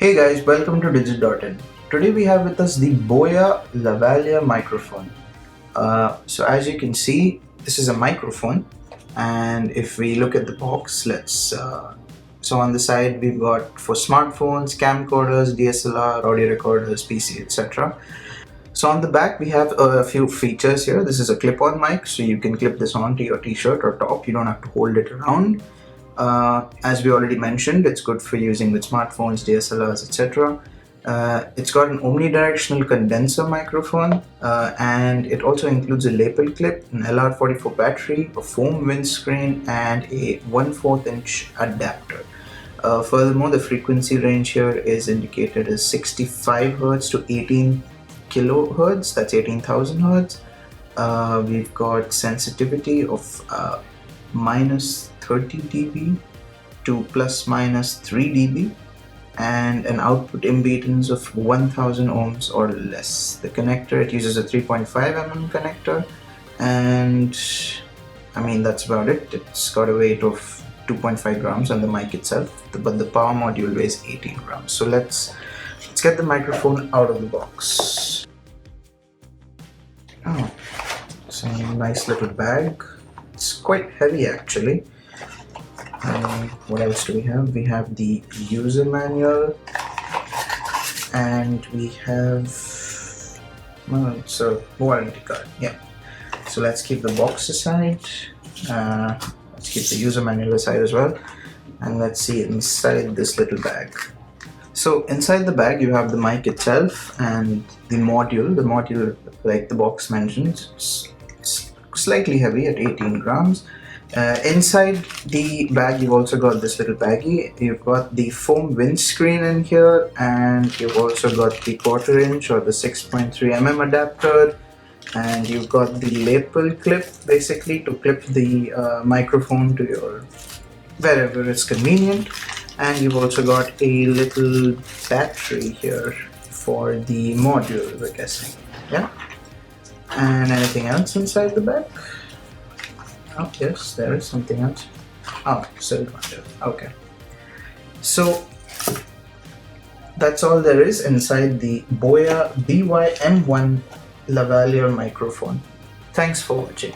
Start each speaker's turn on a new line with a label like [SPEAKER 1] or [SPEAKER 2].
[SPEAKER 1] Hey guys, welcome to Digit.in. Today we have with us the Boya Lavalier Microphone. So as you can see, this is a microphone, and if we look at the box, so on the side we've got for smartphones, camcorders, DSLR, audio recorders, PC, etc. So on the back we have a few features here. This is a clip-on mic, so you can clip this onto your t-shirt or top. You don't have to hold it around. As we already mentioned, it's good for using with smartphones, DSLRs, etc. It's got an omnidirectional condenser microphone, and it also includes a lapel clip, an LR44 battery, a foam windscreen, and a 1/4 inch adapter. Furthermore, the frequency range here is indicated as 65 Hz to 18 kilohertz, that's 18,000 Hz. We've got sensitivity of minus 30 dB to plus minus 3 dB and an output impedance of 1000 ohms or less. The connector, it uses a 3.5 mm connector, and I mean that's about it. It's got a weight of 2.5 grams on the mic itself, but the power module weighs 18 grams. So let's get the microphone out of the box. Oh, it's a nice little bag. It's quite heavy actually. What else do we have? We have the user manual, and we have it's a warranty card. Yeah. So let's keep the box aside. Let's keep the user manual aside as well, and let's see inside this little bag. So inside the bag you have the mic itself and the module. The module, like the box mentions, it's slightly heavy at 18 grams. Inside the bag you've also got this little baggie. You've got the foam windscreen in here, and you've also got the 1/4 inch or the 6.3 mm adapter, and you've got the lapel clip basically to clip the microphone to your wherever it's convenient. And you've also got a little battery here for the module, we're guessing. Yeah. And anything else inside the bag? Oh yes, there is something else. Oh, silicone. Okay. So that's all there is inside the Boya BY-M1 Lavalier microphone. Thanks for watching.